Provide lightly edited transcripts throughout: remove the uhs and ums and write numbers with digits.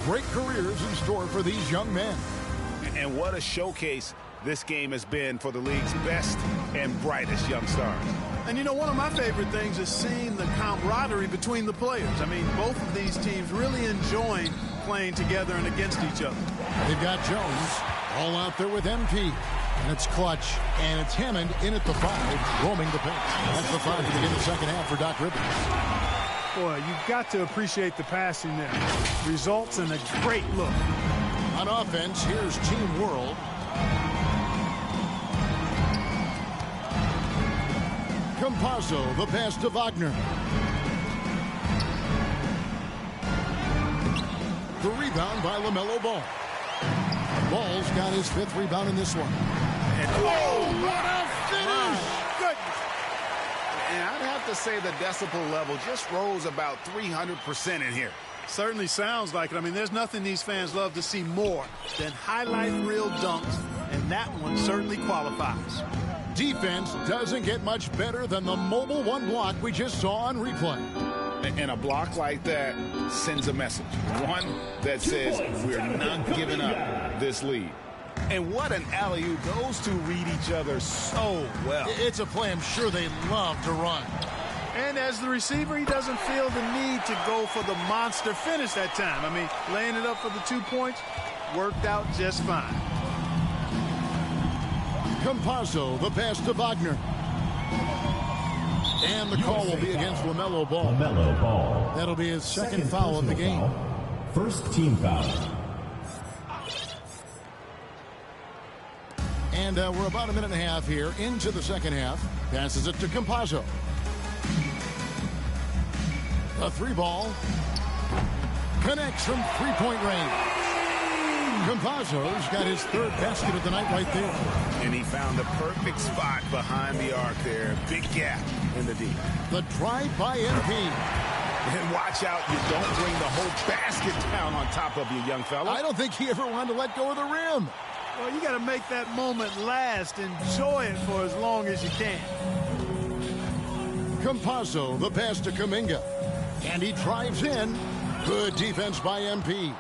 Great careers in store for these young men. And what a showcase this game has been for the league's best and brightest young stars. And, you know, one of my favorite things is seeing the camaraderie between the players. I mean, both of these teams really enjoying playing together and against each other. They've got Jones all out there with MP. And it's Clutch. And it's Hammond in at the 5, roaming the paint. That's the 5 to begin the second half for Doc Rivers. Boy, you've got to appreciate the passing there. Results in a great look. On offense, here's Team World. Campazzo, the pass to Wagner. The rebound by LaMelo Ball. Ball's got his 5th rebound in this one. And what a finish! Goodness. And I'd have to say the decibel level just rose about 300% in here. Certainly sounds like it. I mean, there's nothing these fans love to see more than highlight reel dunks, and that one certainly qualifies. Defense doesn't get much better than the mobile one block we just saw on replay. And a block like that sends a message. One that says we're not giving up this lead. And what an alley-oop. Those two read each other so well. It's a play I'm sure they love to run. And as the receiver, he doesn't feel the need to go for the monster finish that time. I mean, laying it up for the 2 points worked out just fine. Campazzo, the pass to Wagner. And the call will be against LaMelo Ball. LaMelo Ball. That'll be his second foul of the game. Foul. First team foul. And we're about a minute and a half here into the second half. Passes it to Campazzo. A 3-ball. Connects from 3-point range. Campazzo's got his 3rd basket of the night right there. And he found the perfect spot behind the arc there. Big gap in the D. The drive by MP. And watch out, you don't bring the whole basket down on top of you, young fella. I don't think he ever wanted to let go of the rim. Well, you got to make that moment last. Enjoy it for as long as you can. Campazzo, the pass to Kuminga. And he drives in. Good defense by MP.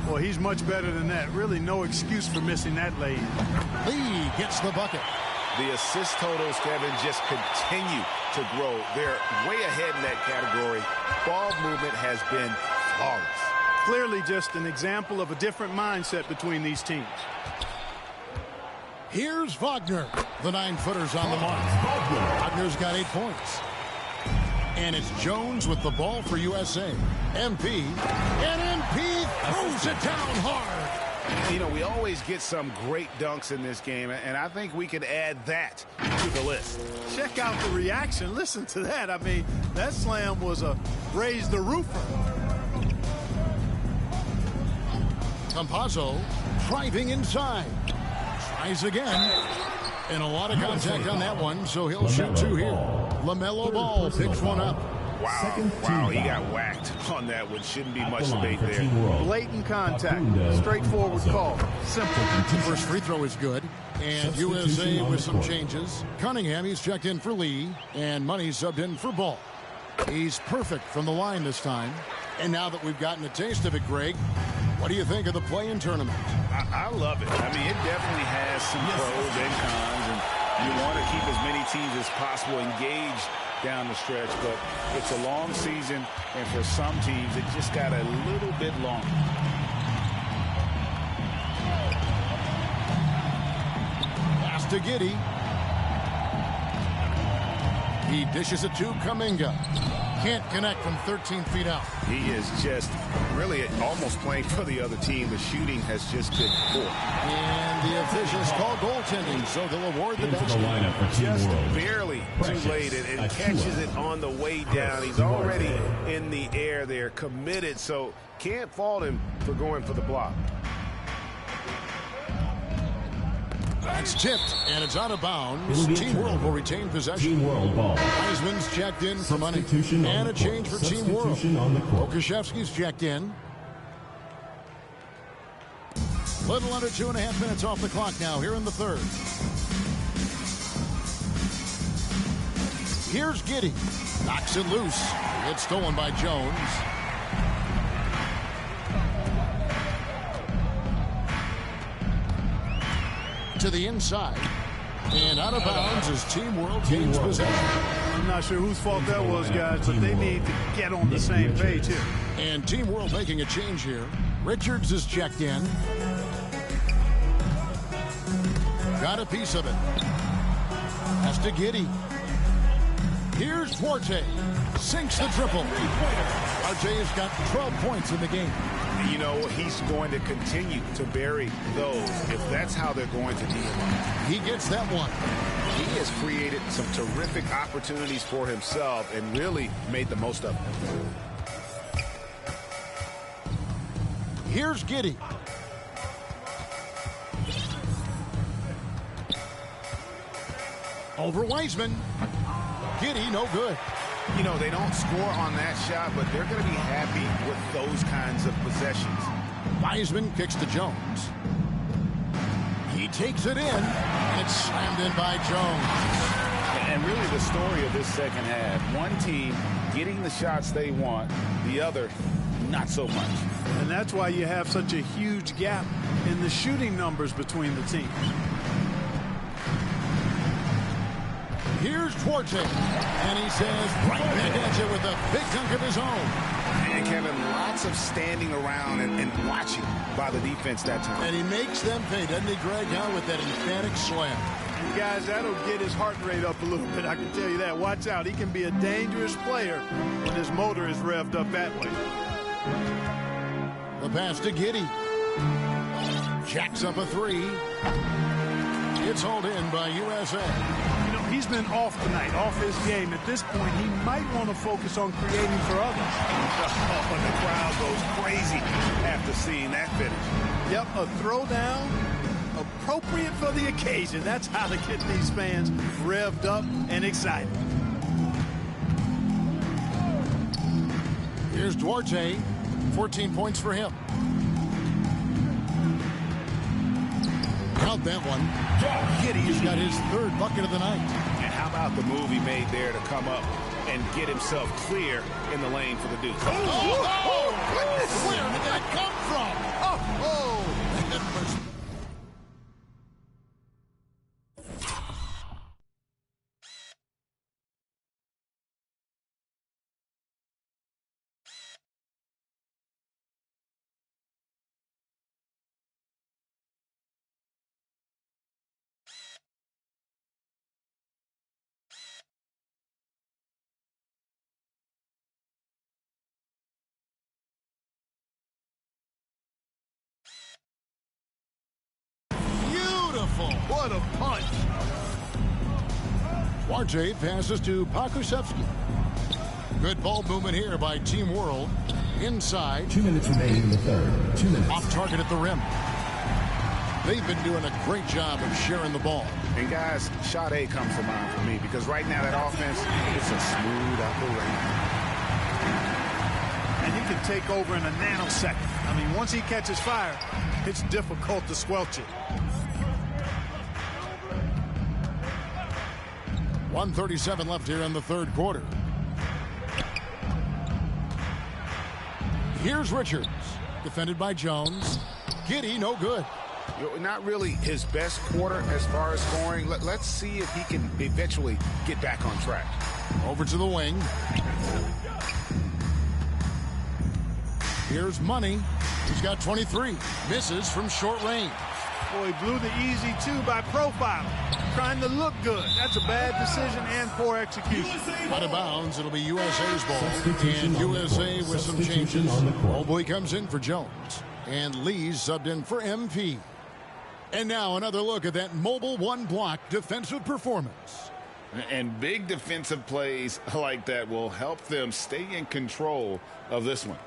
Well, he's much better than that. Really no excuse for missing that lay-in. Lee gets the bucket. The assist totals, Kevin, just continue to grow. They're way ahead in that category. Ball movement has been flawless. Clearly just an example of a different mindset between these teams. Here's Wagner. The 9-footer's on the mark. Wagner's got 8 points. And it's Jones with the ball for USA. MP. And MP throws it down hard. You know, we always get some great dunks in this game, and I think we could add that to the list. Check out the reaction. Listen to that. I mean, that slam was a raise the roofer. Campazzo driving inside. Tries again. And a lot of contact on that one, so he'll shoot 2 here. LaMelo Ball picks one up. Wow, he got whacked on that one. Shouldn't be much debate there. Blatant contact. Straightforward call. Simple. First free throw is good. And USA with some changes. Cunningham, he's checked in for Lee. And Money subbed in for Ball. He's perfect from the line this time. And now that we've gotten a taste of it, Greg, what do you think of the play-in tournament? I love it. I mean, it definitely has some pros and cons, and you want to keep as many teams as possible engaged down the stretch, but it's a long season, and for some teams, it just got a little bit longer. Pass to Giddey. He dishes it to Kuminga. Can't connect from 13 feet out. He is just really almost playing for the other team. The shooting has just been poor. And the officials call goaltending, so they'll award the basket. Just barely too late and catches it on the way down. He's already in the air there, committed, so can't fault him for going for the block. It's tipped, and it's out of bounds. Team World will retain possession. Team World ball. Heisman's checked in for Money. And a change for Team World. Okashevsky's checked in. Little under 2.5 minutes off the clock now here in the third. Here's Giddey. Knocks it loose. It's stolen by Jones. To the inside. And out of bounds as Team World gains possession. I'm not sure whose fault that was, guys, but they need to get on the same page here. And Team World making a change here. Richards is checked in. Got a piece of it. Pass to Giddey. Here's Duarte. Sinks the triple. Duarte has got 12 points in the game. You know, he's going to continue to bury those if that's how they're going to deal him. He gets that one. He has created some terrific opportunities for himself and really made the most of them. Here's Giddey. Over Wiseman. Giddey, no good. You know, they don't score on that shot, but they're going to be happy with those kinds of possessions. Wiseman kicks to Jones. He takes it in, and it's slammed in by Jones. And really the story of this second half, one team getting the shots they want, the other not so much. And that's why you have such a huge gap in the shooting numbers between the teams. Here's Duarte, and he says right back at you with a big dunk of his own. And Kevin, lots of standing around and watching by the defense that time. And he makes them pay, doesn't he, Greg, now with that emphatic slam. And guys, that'll get his heart rate up a little bit, I can tell you that. Watch out, he can be a dangerous player when his motor is revved up that way. The pass to Giddey. Jacks up a three. It's hauled in by USA. You know, he's been off tonight, off his game. At this point, he might want to focus on creating for others. Oh, and the crowd goes crazy after seeing that finish. Yep, a throwdown appropriate for the occasion. That's how to get these fans revved up and excited. Here's Duarte. 14 points for him. Count that one. Giddey's got his third bucket of the night. And how about the move he made there to come up and get himself clear in the lane for the Duke? Oh, goodness! Where did that come from? Oh. What a punch. Duarte passes to Pakusevsky. Good ball movement here by Team World. Inside. 2 minutes remaining in the third. 2 minutes. Off target at the rim. They've been doing a great job of sharing the ball. And guys, shot A comes to mind for me because right now that offense is a smooth operation. And he can take over in a nanosecond. I mean, once he catches fire, it's difficult to squelch it. 1:37 left here in the third quarter. Here's Richards, defended by Jones. Giddey, no good. Not really his best quarter as far as scoring. Let's see if he can eventually get back on track. Over to the wing. Here's Money. He's got 23. Misses from short range. Boy, he blew the easy two by profiling. Trying to look good. That's a bad decision and poor execution. Out of bounds, it'll be USA's ball. And USA with some changes. Mobley comes in for Jones. And Lee's subbed in for MP. And now another look at that mobile one-block defensive performance. And big defensive plays like that will help them stay in control of this one.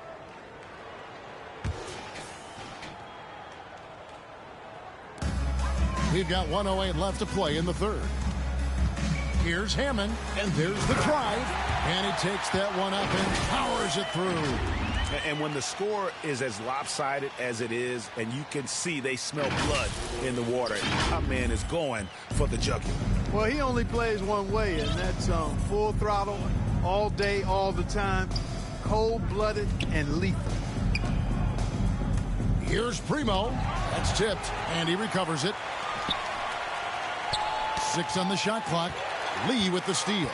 We've got 1:08 left to play in the third. Here's Hammond, and there's the drive. And he takes that one up and powers it through. And when the score is as lopsided as it is, and you can see they smell blood in the water, our man is going for the jugular. Well, he only plays one way, and that's full throttle, all day, all the time, cold-blooded and lethal. Here's Primo. That's tipped, and he recovers it. 6 on the shot clock. Lee with the steal.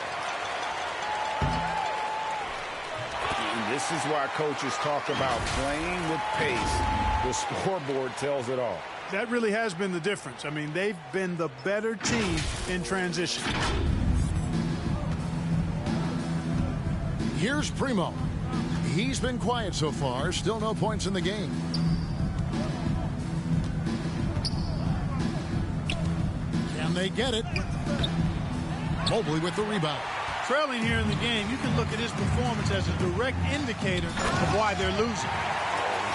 And this is why coaches talk about playing with pace. The scoreboard tells it all. That really has been the difference. I mean, they've been the better team in transition. Here's Primo. He's been quiet so far. Still no points in the game. Can they get it? Mobley with the rebound. Trailing here in the game, you can look at his performance as a direct indicator of why they're losing.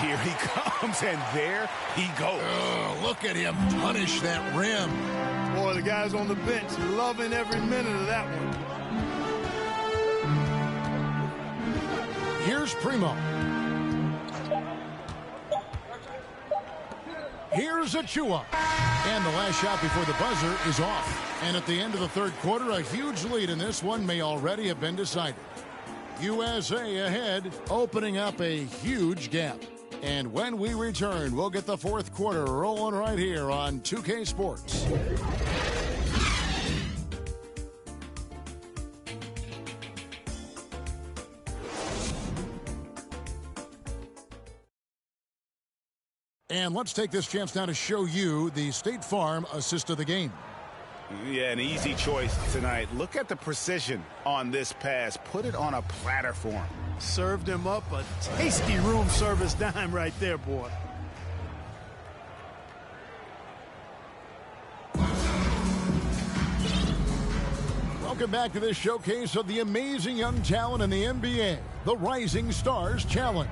Here he comes, and there he goes. Look at him punish that rim. Boy, the guys on the bench loving every minute of that one. Here's Primo. Here's Achua. And the last shot before the buzzer is off. And at the end of the third quarter, a huge lead in this one may already have been decided. USA ahead, opening up a huge gap. And when we return, we'll get the fourth quarter rolling right here on 2K Sports. And let's take this chance now to show you the State Farm assist of the game. Yeah, an easy choice tonight. Look at the precision on this pass. Put it on a platter for him. Served him up a tasty room service dime right there, boy. Welcome back to this showcase of the amazing young talent in the NBA, the Rising Stars Challenge.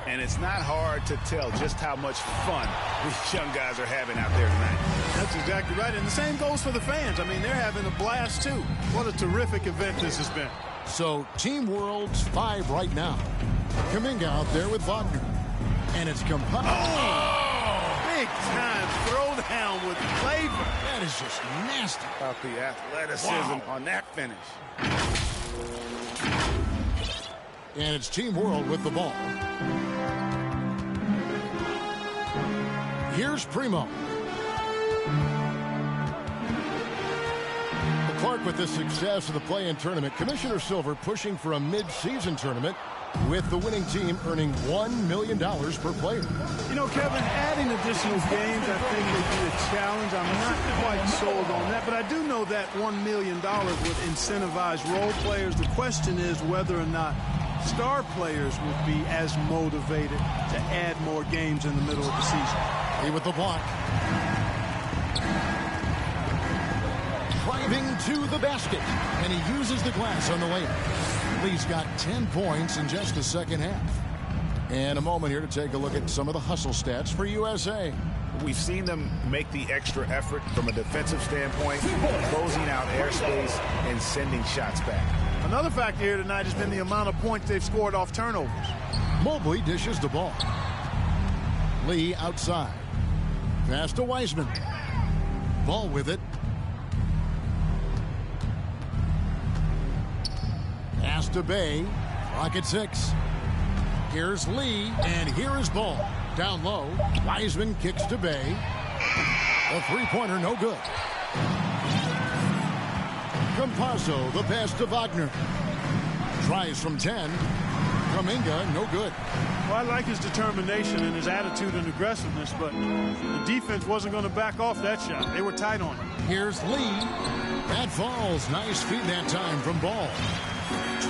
And it's not hard to tell just how much fun these young guys are having out there tonight. That's exactly right. And the same goes for the fans. I mean, they're having a blast, too. What a terrific event this has been. So, Team World's 5 right now. Kuminga out there with Wagner. And it's Campazzo. Oh! Big time throwdown with flavor. That is just nasty. About the athleticism on that finish. And it's Team World with the ball. Here's Primo. Clark with the success of the play-in tournament. Commissioner Silver pushing for a mid-season tournament with the winning team earning $1 million per player. You know, Kevin, adding additional games I think would be a challenge. I'm not quite sold on that, but I do know that $1 million would incentivize role players. The question is whether or not star players would be as motivated to add more games in the middle of the season. He with the block. Driving to the basket, and he uses the glass on the layup. Lee's got 10 points in just the second half. And a moment here to take a look at some of the hustle stats for USA. We've seen them make the extra effort from a defensive standpoint, closing out airspace and sending shots back. Another factor here tonight has been the amount of points they've scored off turnovers. Mobley dishes the ball. Lee outside. Pass to Wiseman. Ball with it. Pass to Bay. Clock at 6. Here's Lee, and here is Ball. Down low. Wiseman kicks to Bay. A three-pointer, no good. Campazzo, the pass to Wagner. Tries from 10. Kuminga, no good. Well, I like his determination and his attitude and aggressiveness, but the defense wasn't going to back off that shot. They were tight on it. Here's Lee. That falls. Nice feed that time from Ball.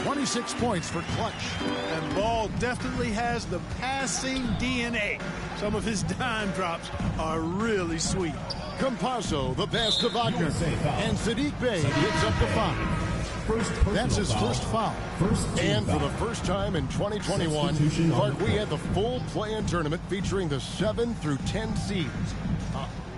26 points for Clutch. And Ball definitely has the passing DNA. Some of his dime drops are really sweet. Campazzo, the pass to Wagner. And Sadiq Bey gets up to 5. That's his first foul. And for the first time in 2021, Clark, we had the full play-in tournament featuring the 7 through 10 seeds.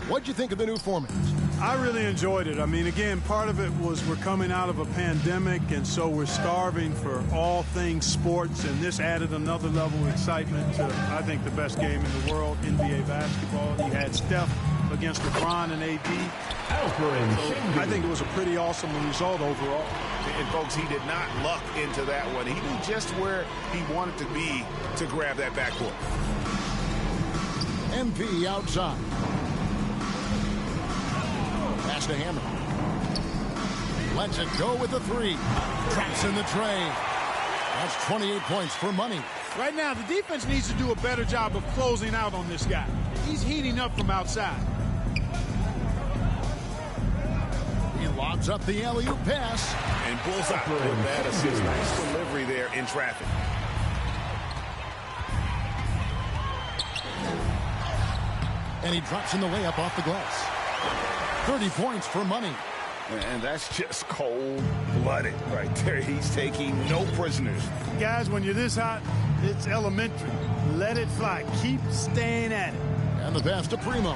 What'd you think of the new format? I really enjoyed it. I mean, again, part of it was we're coming out of a pandemic, and so we're starving for all things sports, and this added another level of excitement to, I think, the best game in the world, NBA basketball. You had Steph against LeBron and AD. So I think it was a pretty awesome result overall. And, folks, he did not luck into that one. He knew just where he wanted to be to grab that backcourt. MP outside. Pass to Hammer. Lets it go with the three. Traps in the tray. That's 28 points for Money. Right now, the defense needs to do a better job of closing out on this guy. He's heating up from outside. He lobs up the alley-oop pass. And pulls up with that assist. Nice delivery there in traffic. And he drops in the layup off the glass. 30 points for Money. And that's just cold-blooded right there. He's taking no prisoners. Guys, when you're this hot, it's elementary. Let it fly. Keep staying at it. And the pass to Primo.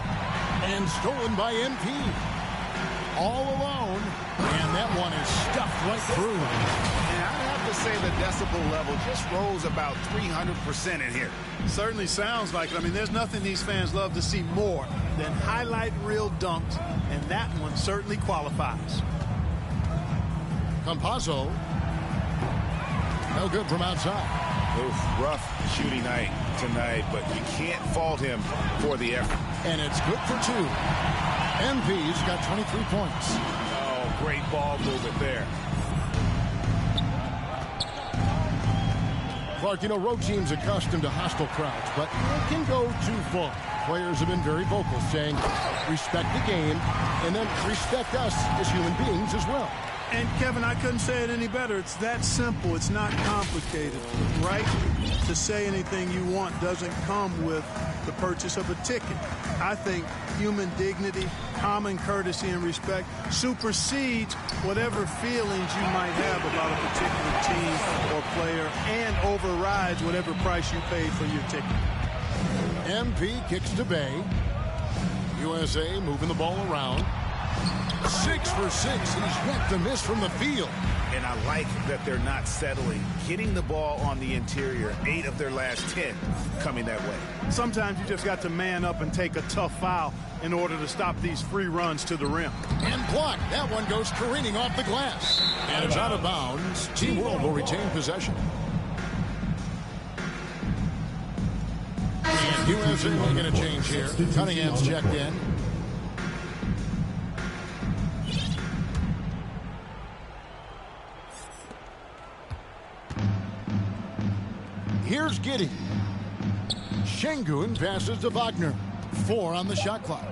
And stolen by MP. All alone. And that one is stuffed right through. And I'd have to say the decibel level just rose about 300% in here. Certainly sounds like it. I mean, there's nothing these fans love to see more than highlight reel dunks, and that one certainly qualifies. Campazzo. No good from outside. Oof, rough shooting night tonight, but you can't fault him for the effort. And it's good for two. MP's got 23 points. Oh, great ball movement there. Clark, you know, road teams accustomed to hostile crowds, but it can go too far. Players have been very vocal, saying, respect the game, and then respect us as human beings as well. And, Kevin, I couldn't say it any better. It's that simple. It's not complicated. Right to say anything you want doesn't come with the purchase of a ticket. I think human dignity, common courtesy, and respect supersedes whatever feelings you might have about a particular team or player and overrides whatever price you paid for your ticket. MP kicks to Bay. USA moving the ball around. 6 for 6. He's yet to miss from the field. And I like that they're not settling. Hitting the ball on the interior, 8 of their last 10 coming that way. Sometimes you just got to man up and take a tough foul in order to stop these free runs to the rim. And blocked. That one goes careening off the glass. And it's out of bounds. Team World will retain possession. And USA making a change here. Cunningham's checked in. Here's Giddey. Şengün passes to Wagner. 4 on the shot clock.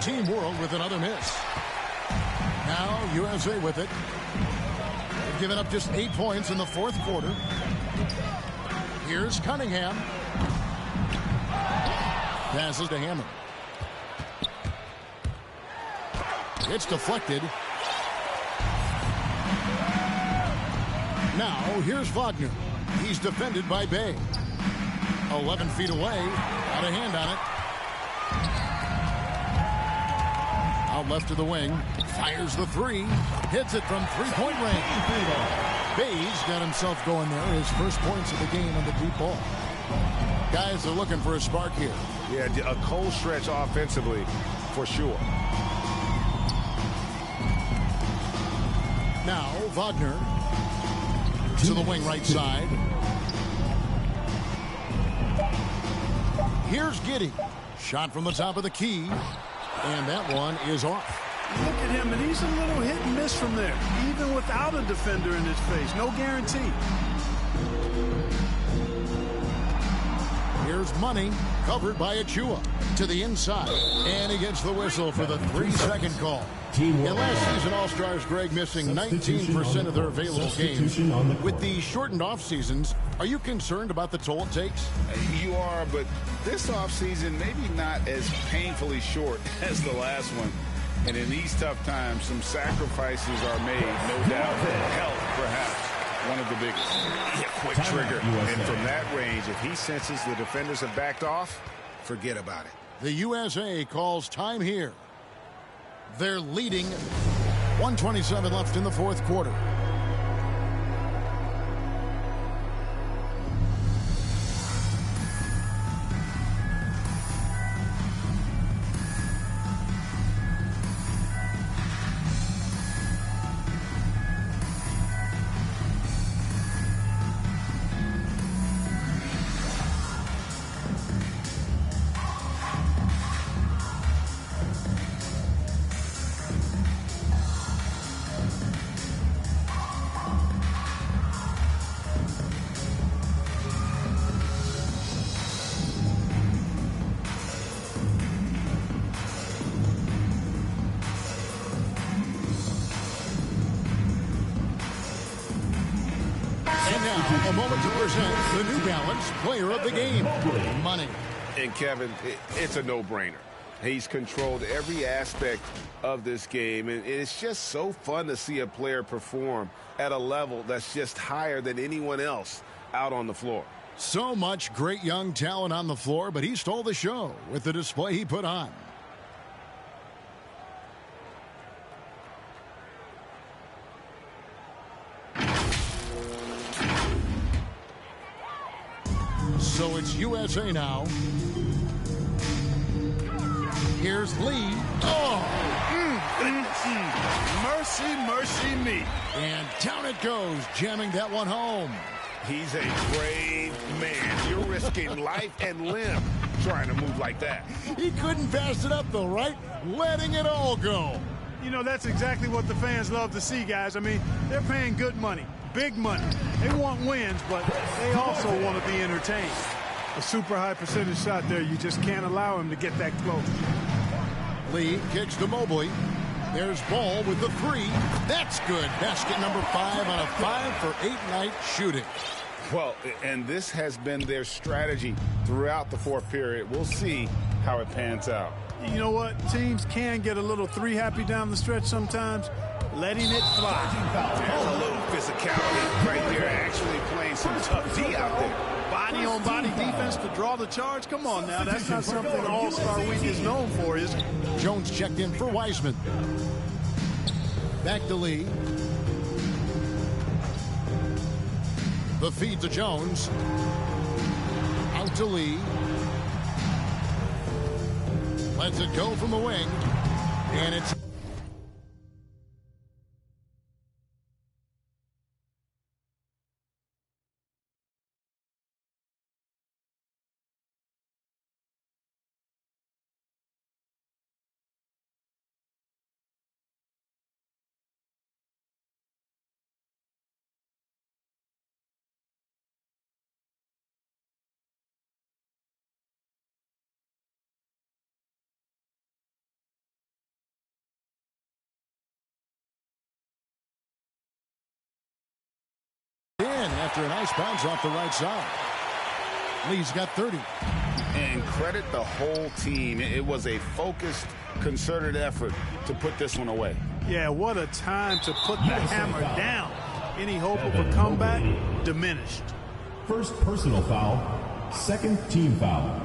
Team World with another miss. Now USA with it. They've given up just 8 points in the fourth quarter. Here's Cunningham. Passes to Hammond. It's deflected. Now here's Wagner. He's defended by Bay. 11 feet away. Got a hand on it. Out left to the wing. Fires the three. Hits it from three-point range. Bay's got himself going there. His first points of the game on the deep ball. Guys are looking for a spark here. Yeah, a cold stretch offensively for sure. Now Wagner to the wing right side. Here's Giddey. Shot from the top of the key. And that one is off. Look at him, and he's a little hit and miss from there, even without a defender in his face. No guarantee. Here's Money, covered by Achua to the inside. And he gets the whistle for the 3-second call. In last season, All-Stars, Greg, missing 19% of their available games. With the shortened off-seasons, are you concerned about the toll it takes? You are, but this offseason maybe not as painfully short as the last one. And in these tough times, some sacrifices are made, no doubt. Health, perhaps, one of the biggest. Quick trigger. And from that range, if he senses the defenders have backed off, forget about it. The USA calls time here. They're leading. 1:27 left in the fourth quarter. moment to present the New Balance Player of the Game, Money. And Kevin, it's a no-brainer. He's controlled every aspect of this game, and it's just so fun to see a player perform at a level that's just higher than anyone else out on the floor. So much great young talent on the floor, but he stole the show with the display he put on. So it's USA now. Here's Lee. Oh! Mercy, mercy me. And down it goes, jamming that one home. He's a brave man. You're risking life and limb trying to move like that. He couldn't pass it up, though, right? Letting it all go. You know, that's exactly what the fans love to see, guys. I mean, they're paying good money, big money. They want wins, but they also want to be entertained. A super high percentage shot there, you just can't allow him to get that close. Lee kicks to Mobley. There's Ball with the three. That's good. Basket number 5 on a 5-for-8 night shooting. Well, and this has been their strategy throughout the fourth period. We'll see how it pans out. You know what? Teams can get a little three happy down the stretch sometimes. Letting it fly. There's a little physicality right there, actually playing some tough D out there. Body-on-body defense to draw the charge? Come on now, that's not something All-Star Week is known for, is it? Jones checked in for Wiseman. Back to Lee. The feed to Jones. Out to Lee. Lets it go from the wing. And it's... after a nice bounce off the right side. Lee's got 30. And credit the whole team. It was a focused, concerted effort to put this one away. Yeah, what a time to put the hammer down. Any hope of a comeback diminished. First personal foul, second team foul.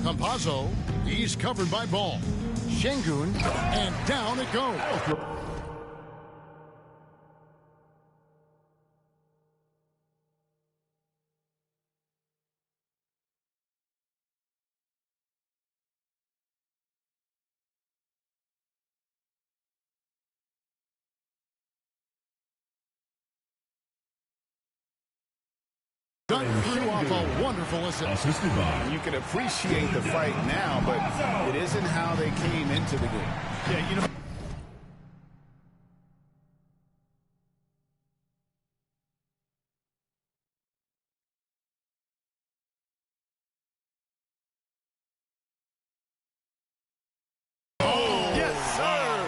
Campazzo, he's covered by Ball. Şengün, and down it goes. Done through off a wonderful assist. You can appreciate the fight now, but it isn't how they came into the game. Yeah, you know. Oh, yes, sir.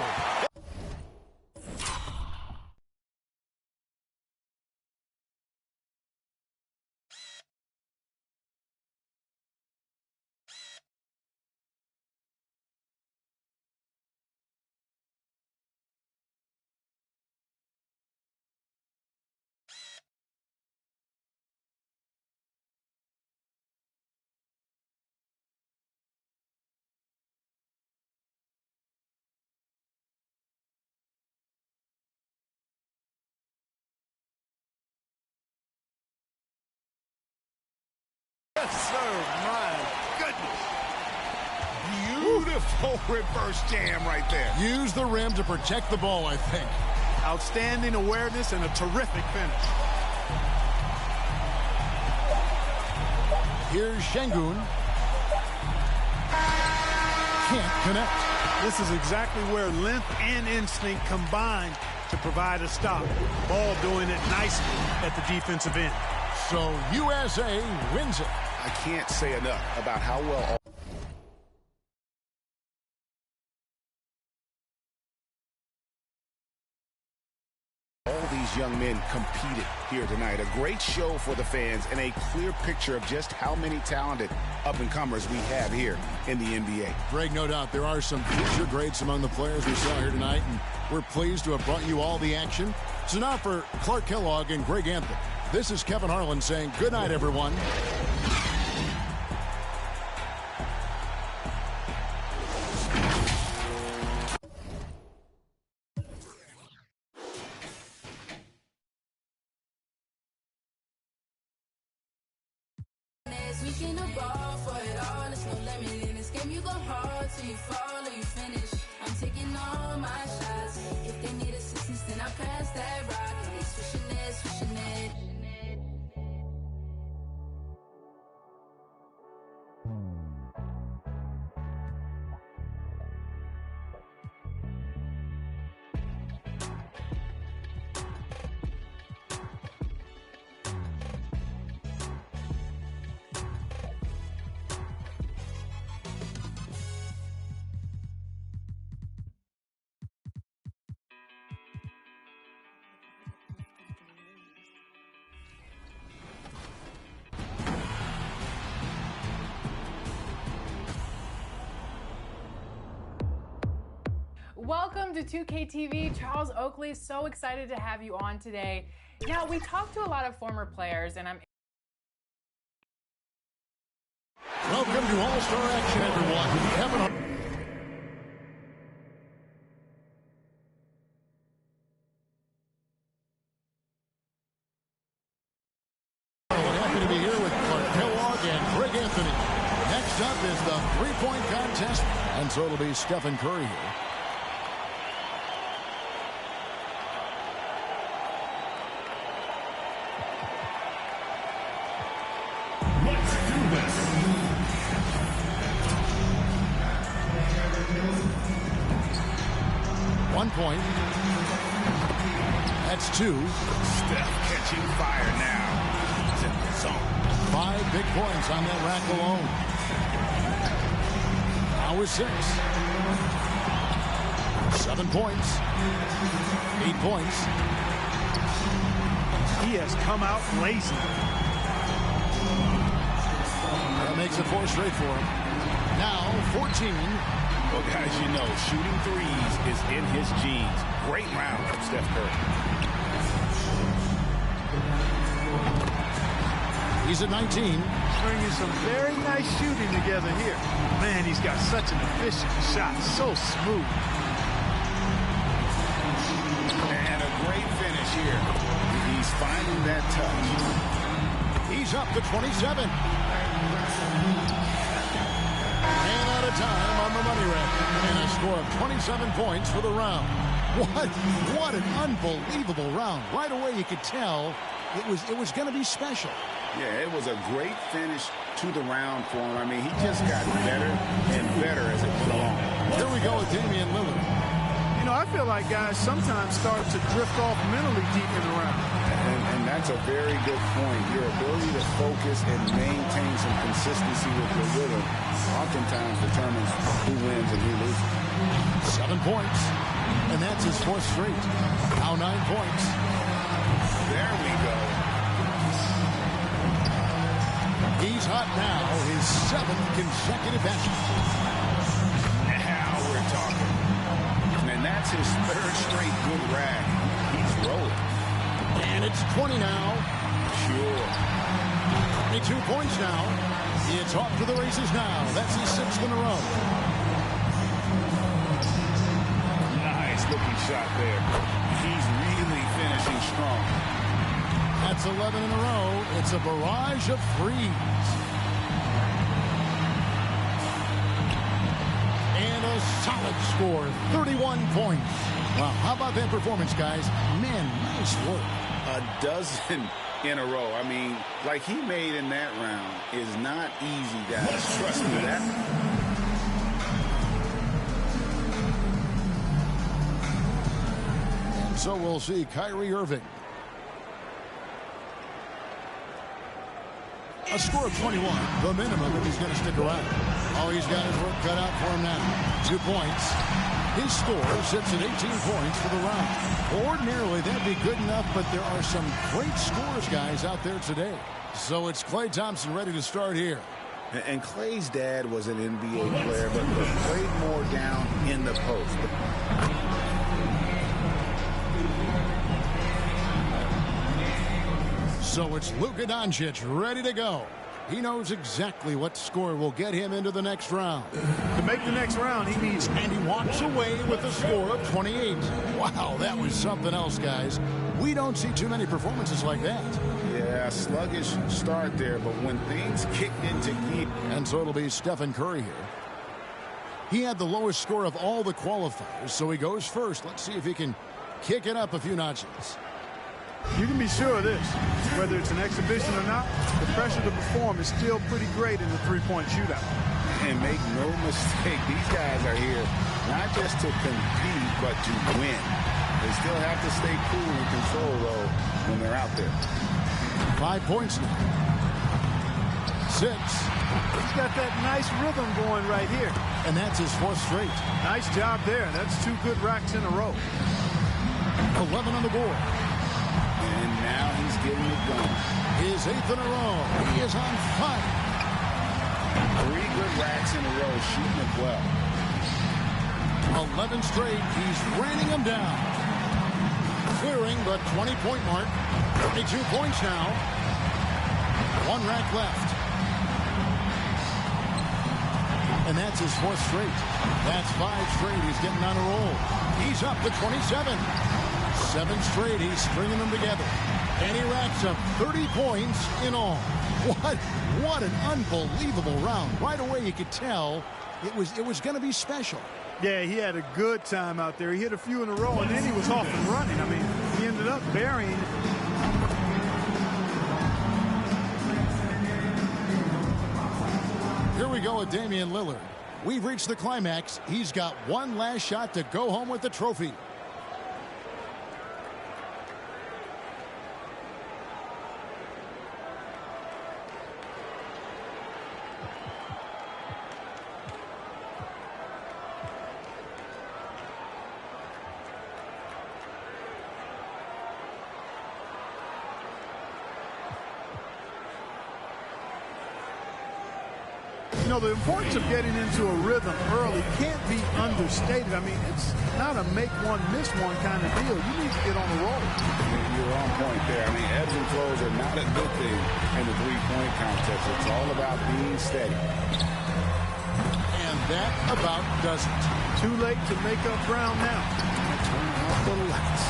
Yes, sir. My goodness. Beautiful reverse jam right there. Use the rim to protect the ball, I think. Outstanding awareness and a terrific finish. Here's Şengün. Can't connect. This is exactly where length and instinct combine to provide a stop. Ball doing it nicely at the defensive end. So USA wins it. I can't say enough about how well all the young men competed here tonight. A great show for the fans and a clear picture of just how many talented up-and-comers we have here in the NBA. Greg, no doubt there are some future greats among the players we saw here tonight, and we're pleased to have brought you all the action. So now for Clark Kellogg and Greg Anthony, this is Kevin Harlan saying good night, everyone. We can ball for it all. There's no limit in this game. You go hard till you fall or you finish. I'm taking all my shots. If they need assistance, then I pass that rock. And they switching it, switching it. Welcome to 2K TV. Charles Oakley, so excited to have you on today. Now, we talked to a lot of former players, and Welcome to All-Star Action, everyone. Kevin happy to be here with Clark Kellogg and Greg Anthony. Next up is the three-point contest, and so it'll be Stephen Curry here. Let's do this. 1 point. That's 2. Steph catching fire now. He's in the zone. 5 big points on that rack alone. Now with 6. 7 points. 8 points. He has come out blazing. That makes it 4 straight for him. Now 14. Well, guys, you know, shooting threes is in his genes. Great round from Steph Curry. He's at 19. Bringing some very nice shooting together here. Man, he's got such an efficient shot. So smooth. And a great finish here. He's finding that touch. He's up to 27. And out of time on the money rack. And a score of 27 points for the round. What an unbelievable round. Right away you could tell it was going to be special. Yeah, it was a great finish to the round for him. I mean, he just got better and better as it went along. Here we go with Damian Lillard. You know, I feel like guys sometimes start to drift off mentally deep in the round. And that's a very good point. Your ability to focus and maintain some consistency with your rhythm oftentimes determines who wins and who loses. 7 points. And that's his 4th straight. Now 9 points. There we go. He's hot now, his 7th consecutive basket. Now we're talking. And that's his 3rd straight good rag. He's rolling. And it's 20 now. Sure. 22 points now. It's off to the races now. That's his 6th in a row. Nice looking shot there. He's really finishing strong. That's 11 in a row. It's a barrage of threes. And a solid score, 31 points. Wow, how about that performance, guys? Man, nice work. A dozen in a row. I mean, like he made in that round is not easy, guys. Trust me, that. And so we'll see Kyrie Irving. A score of 21, the minimum if he's going to stick around. Oh, he's got his work cut out for him now. 2 points. His score sits at 18 points for the round. Ordinarily, that'd be good enough, but there are some great scores guys out there today. So it's Klay Thompson ready to start here. And Klay's dad was an NBA player, but played more down in the post. So it's Luka Doncic ready to go. He knows exactly what score will get him into the next round. To make the next round, he needs... And he walks away with a score of 28. Wow, that was something else, guys. We don't see too many performances like that. Yeah, sluggish start there, but when things kicked into gear. And so it'll be Stephen Curry here. He had the lowest score of all the qualifiers, so he goes first. Let's see if he can kick it up a few notches. You can be sure of this. Whether it's an exhibition or not, the pressure to perform is still pretty great in the three-point shootout. And make no mistake, these guys are here not just to compete, but to win. They still have to stay cool and control, though, when they're out there. 5 points now. 6. He's got that nice rhythm going right here. And that's his 4th straight. Nice job there. That's 2 good racks in a row. 11 on the board. And now he's getting it going. His 8th in a row. He is on fire. 3 good racks in a row, shooting it well. 11 straight. He's raining them down. Clearing the 20-point mark. 32 points now. 1 rack left. And that's his 4th straight. That's 5 straight. He's getting on a roll. He's up to 27. 7 straight. He's stringing them together. And he racks up 30 points in all. What an unbelievable round. Right away you could tell it was going to be special. Yeah, he had a good time out there. He hit a few in a row, and then he was off and running. I mean, he ended up burying. Here we go with Damian Lillard. We've reached the climax. He's got one last shot to go home with the trophy. You know, the importance of getting into a rhythm early can't be understated. I mean, it's not a make one, miss one kind of deal. You need to get on the roll. You're on point there. I mean, ebbs and flows are not a good thing in the three-point contest. It's all about being steady. And that about does it. Too late to make up ground now. Turn off the lights.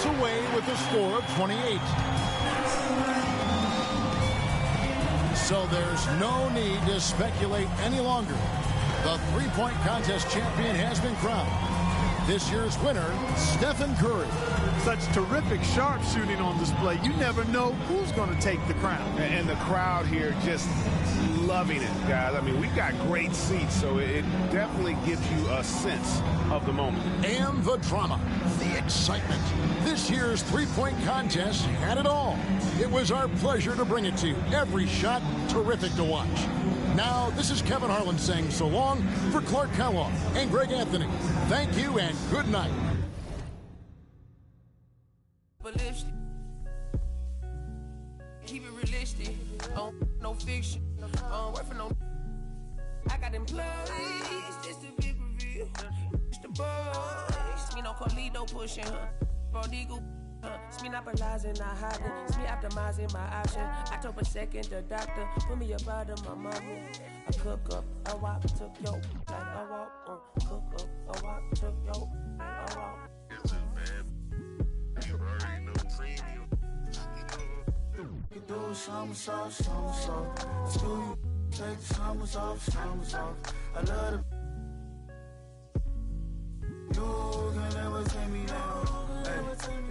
Away with a score of 28. So there's no need to speculate any longer. The three-point contest champion has been crowned. This year's winner, Stephen Curry. Such terrific sharpshooting on display. You never know who's going to take the crown. And the crowd here just loving it, guys. I mean, we've got great seats, so it definitely gives you a sense of the moment. And the drama, the excitement. This year's three-point contest had it all. It was our pleasure to bring it to you. Every shot terrific to watch. Now, this is Kevin Harlan saying so long for Clark Kellogg and Greg Anthony. Thank you and good night. Keep it realistic. No fiction. Work for no. I got them plugs. This the big reveal. It's the boys. Me no Carlito pushing her. Prodigal. It's me not paralyzing, not hiding. It's me optimizing my option. I took a second, the doctor put me about in my mommy. I cook up, I walk, took yo, like I walk, cook up, I walk, took yo, like I walk. It's just bad. You already know premium. You do some. Screw you, take the summers off. I love the You can never take me down. Hey,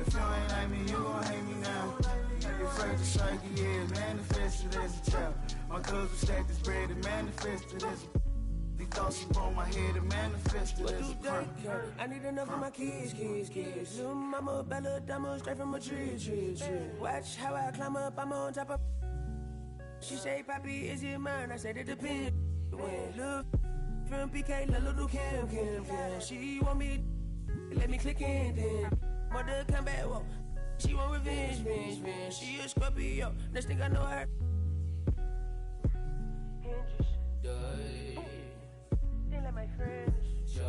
if you ain't like me, you gon' hate me now. You're afraid to strike, yeah, manifested as a child. My cousin stacked this bread and manifested as a these thoughts upon my head and manifested as a crime. I need enough for my kids. Little mama, Bella, diamond straight from a tree. Watch how I climb up, I'm on top of. She say, Papi, is it mine? I said it depends. When love from PK, little Kim. She want me, let me click in then. Mother come back, whoa. She want revenge. She a Scorpio, next thing I know her. They like my friends. Joy.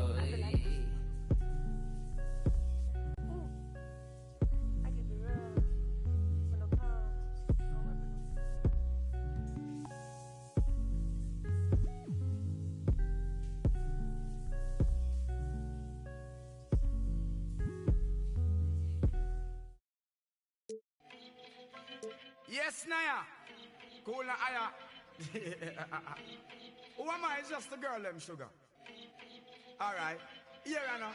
I keep it real. With no pause. No weapon. Yes, Naya. Cool na aya. Who am I? It's just the girl, them sugar. Alright. Here I know.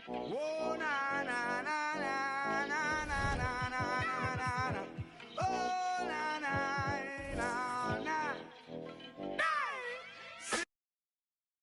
Whoa, na na na na na na na na na na. Oh.